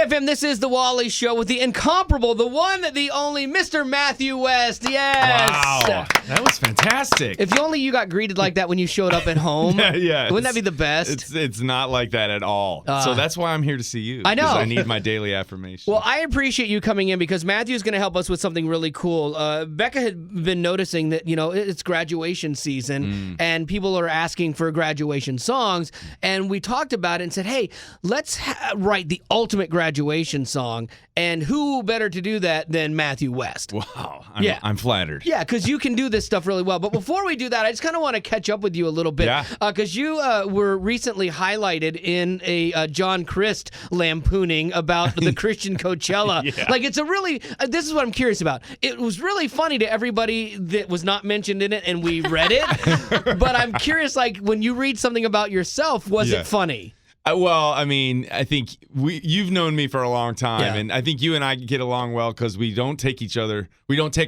KFM, this is the Wally Show with the incomparable, the one, the only, Mr. Matthew West. Yes. Wow, that was fantastic. If only you got greeted like that when you showed up at home. Yeah. Wouldn't that be the best? It's not like that at all. So that's why I'm here to see you. I know. 'Cause I need my daily affirmation. Well, I appreciate you coming in because Matthew's going to help us with something really cool. Becca had been noticing that, it's graduation season and people are asking for graduation songs. And we talked about it and said, hey, let's write the ultimate graduation song. And who better to do that than Matthew West? Wow. Yeah. I'm flattered. Yeah, because you can do this stuff really well. But before we do that, I just kind of want to catch up with you a little bit. Yeah. Because you were recently highlighted in a John Crist lampooning about the Christian Coachella. Yeah. Like, it's a really, this is what I'm curious about. It was really funny to everybody that was not mentioned in it, and we read it. But I'm curious, like, when you read something about yourself, was it funny? I think you've known me for a long time, and I think you and I get along well because we don't take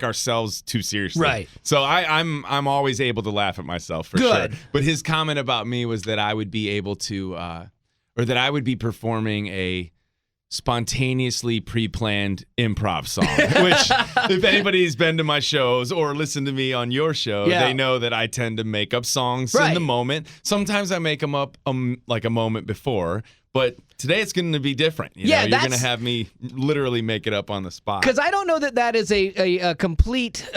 ourselves too seriously. Right. So I'm always able to laugh at myself for Good. sure. But his comment about me was that I would be able to, or that I would be performing a spontaneously pre-planned improv song, which if anybody's been to my shows or listened to me on your show, they know that I tend to make up songs in the moment. Sometimes I make them up like a moment before, but today it's going to be different. You're going to have me literally make it up on the spot. Because I don't know that is a complete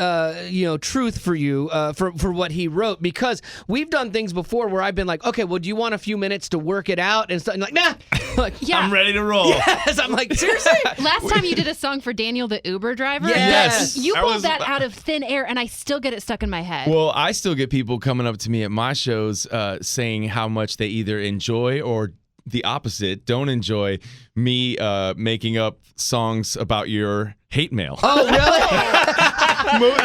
truth for you for what he wrote. Because we've done things before where I've been like, okay, well, do you want a few minutes to work it out and stuff? And like, nah. Like, I'm ready to roll. Yes, I'm like, seriously? Last time you did a song for Daniel the Uber driver, Yes. you pulled that out of thin air, and I still get it stuck in my head. Well, I still get people coming up to me at my shows saying how much they either enjoy or the opposite, don't enjoy me making up songs about your hate mail. Oh, really?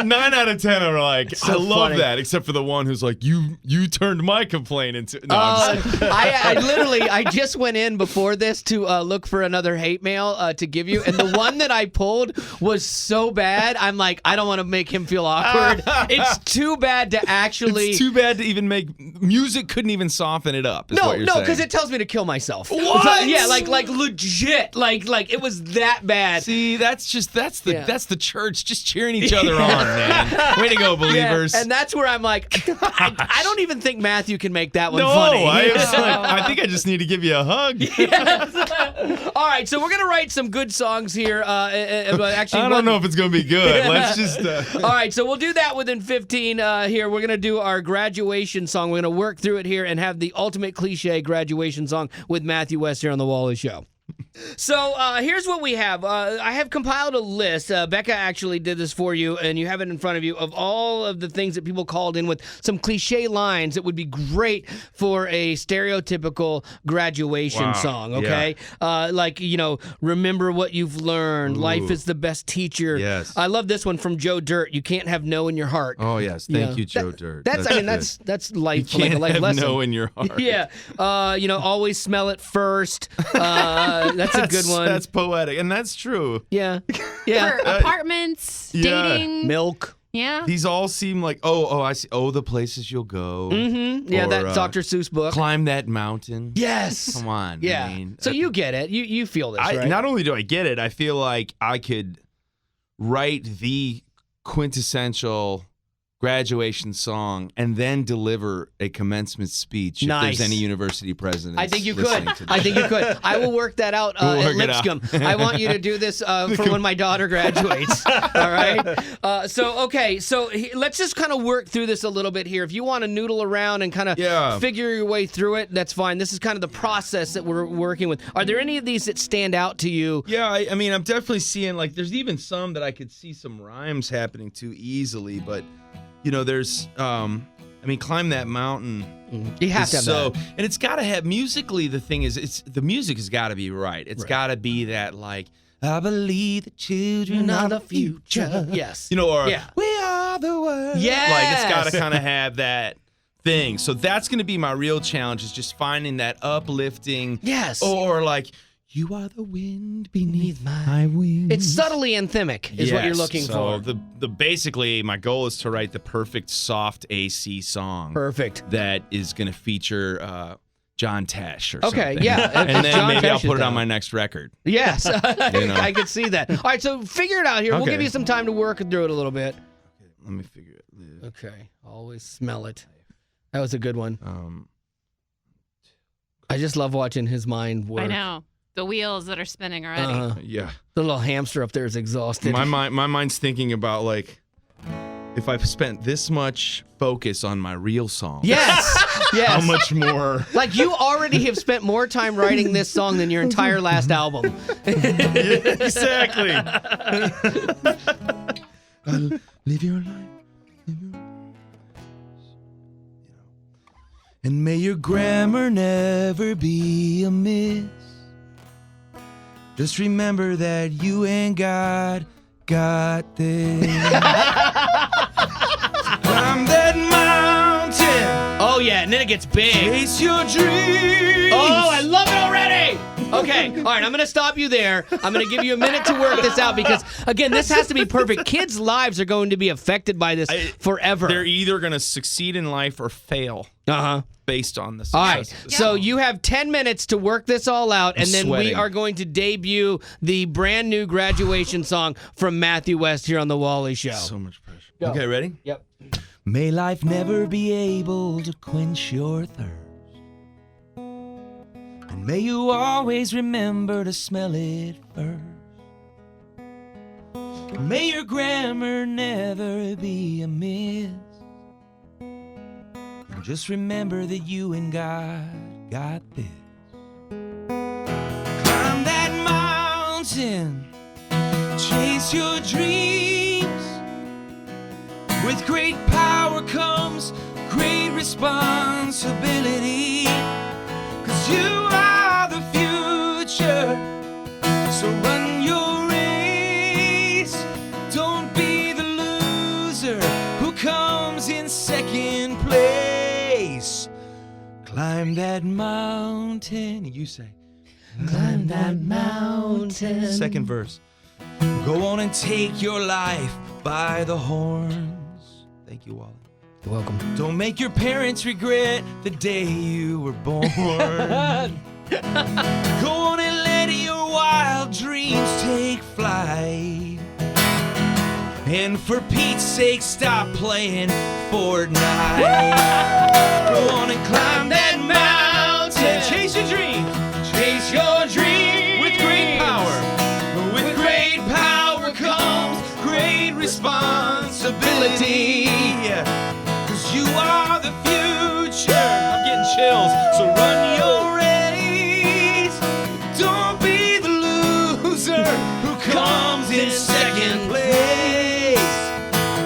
9 out of 10 are like, So I love funny. that, except for the one who's like, you turned my complaint into. No, I'm just I just went in before this to look for another hate mail to give you, and the one that I pulled was so bad. I'm like, I don't want to make him feel awkward. It's too bad to actually. It's too bad to even make music. Couldn't even soften it up. Is what you're No, saying. because it tells me to kill myself. What? Yeah, like legit. Like it was that bad. See, that's the church just cheering each other on, man. Way to go, believers. Yeah, and that's where I'm like, I don't even think Matthew can make that one no, funny. I think I just need to give you a hug. All right, so we're gonna write some good songs here. Actually, I don't know if it's gonna be good. Let's just. All right, so we'll do that within 15 here. We're going to do our graduation song. We're going to work through it here and have the ultimate cliche graduation song with Matthew West here on The Wally Show. So here's what we have. I have compiled a list. Becca actually did this for you, and you have it in front of you, of all of the things that people called in with some cliche lines that would be great for a stereotypical graduation song, okay? Like, remember what you've learned. Ooh. Life is the best teacher. Yes. I love this one from Joe Dirt. You can't have no in your heart. Oh, yes. Thank you, Joe Dirt. That's life, you like a life have lesson. no in your heart. Yeah. Always smell it first. That's a good one. That's poetic, and that's true. Yeah. Yeah. For apartments, dating. Milk. Yeah. These all seem like, I see. Oh, the places you'll go. Mm-hmm. Yeah, or, that Dr. Seuss book. Climb that mountain. Yes. Come on. Yeah. I mean, so you get it. You feel this, right? Not only do I get it, I feel like I could write the quintessential graduation song and then deliver a commencement speech if Nice. there's any university presidents. I think you could. listening to the I think you show. could. I will work that out We'll at work it out. Lipscomb. I want you to do this for when my daughter graduates. All right? So let's just kind of work through this a little bit here. If you want to noodle around and kind of figure your way through it, that's fine. This is kind of the process that we're working with. Are there any of these that stand out to you? Yeah, I mean, I'm definitely seeing, like, there's even some that I could see some rhymes happening to easily, but, there's, Climb That Mountain. You have to have that. And it's got to have, musically, the thing is, the music has got to be right. It's got to be that, like, I believe the children are the future. Yes. We are the world. Yes. Like, it's got to kind of have that thing. So that's going to be my real challenge, is just finding that uplifting. Yes. Or, like, you are the wind beneath my wings. It's subtly anthemic is what you're looking for. So basically my goal is to write the perfect soft AC song. Perfect. That is going to feature John Tesh or Okay, something. yeah. And then John maybe I'll Tesh is put it on down. my next record. Yes, You know. I could see that. All right, so figure it out here. We'll Okay. give you some time to work through it a little bit. Let me figure it. Okay, always smell it. That was a good one. Um, I just love watching his mind work. I know. The wheels that are spinning already. yeah. The little hamster up there is exhausted. My mind's thinking about like if I've spent this much focus on my real song. Yes, yes. How much more? Like you already have spent more time writing this song than your entire last album. Exactly. Live your life. And may your grammar never be amiss. Just remember that you and God got this. Climb that mountain. Oh yeah, and then it gets big. Chase your dreams. Oh, I love it already. Okay, all right, I'm going to stop you there. I'm going to give you a minute to work this out because, again, this has to be perfect. Kids' lives are going to be affected by this forever. They're either going to succeed in life or fail Uh-huh. based on this. All right, so you have 10 minutes to work this all out, and then we sweating. are going to debut the brand new graduation song from Matthew West here on The Wally Show. So much pressure. Go. Okay, ready? Yep. May life never be able to quench your thirst. And may you always remember to smell it first. And may your grammar never be amiss. And just remember that you and God got this. Climb that mountain, chase your dreams. With great power comes great responsibility. 'Cause you are the future, so run your race. Don't be the loser who comes in second place. Climb that mountain. You say, Climb that mountain. second verse. Go on and take your life by the horns. Thank you, Wally. You're welcome. Don't make your parents regret the day you were born. Go on and let your wild dreams take flight. And for Pete's sake, stop playing Fortnite. Go on and climb that mountain. Chase your dreams. Chase your dreams. With great power. With great power comes great responsibility. 'Cause you are the future. I'm getting chills. So run your race. Don't be the loser who comes in second place.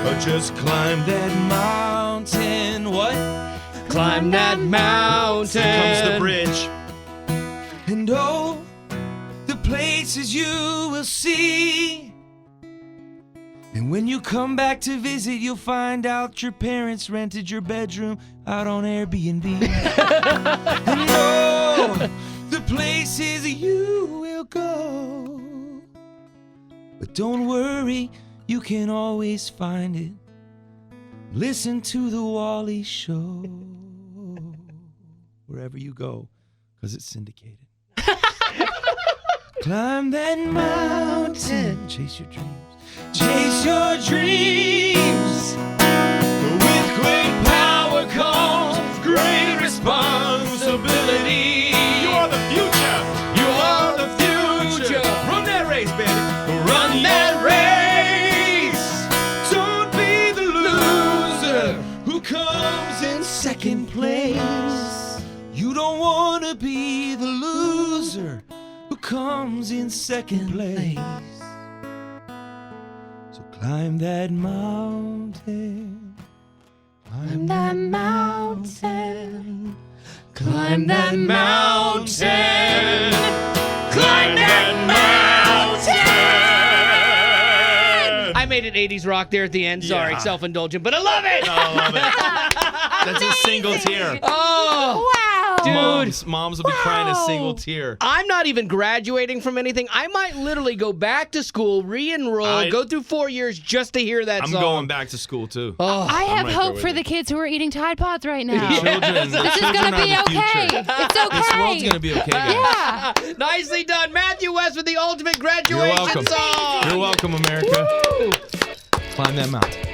But just climb that mountain. What? Climb that mountain. Here comes the bridge. And oh, the places you will see. And when you come back to visit, you'll find out your parents rented your bedroom out on Airbnb. And oh, the places you will go. But don't worry, you can always find it. Listen to the Wally Show. Wherever you go, because it's syndicated. Climb that mountain, chase your dreams. Chase your dreams. With great power comes great responsibility. You are the future. You are the future. Run that race, baby. Run that race. Don't be the loser who comes in second place. You don't want to be the loser who comes in second place. So climb that mountain. Climb that mountain. Climb that mountain. Climb that mountain. I made it 80s rock there at the end. Sorry, Yeah. self-indulgent, but I love it. I love it. That's a single tear. Oh, Wow. Moms will be crying a single tear. I'm not even graduating from anything. I might literally go back to school, re-enroll, go through 4 years just to hear that I'm song. going back to school too. I have right hope there for with the you. kids who are eating Tide Pods right now. Children, This is going to be okay. It's okay. This world's gonna be okay, guys. Yeah. Nicely done. Matthew West with the ultimate You're graduation welcome. song. You're welcome, America. Woo! Climb that mountain.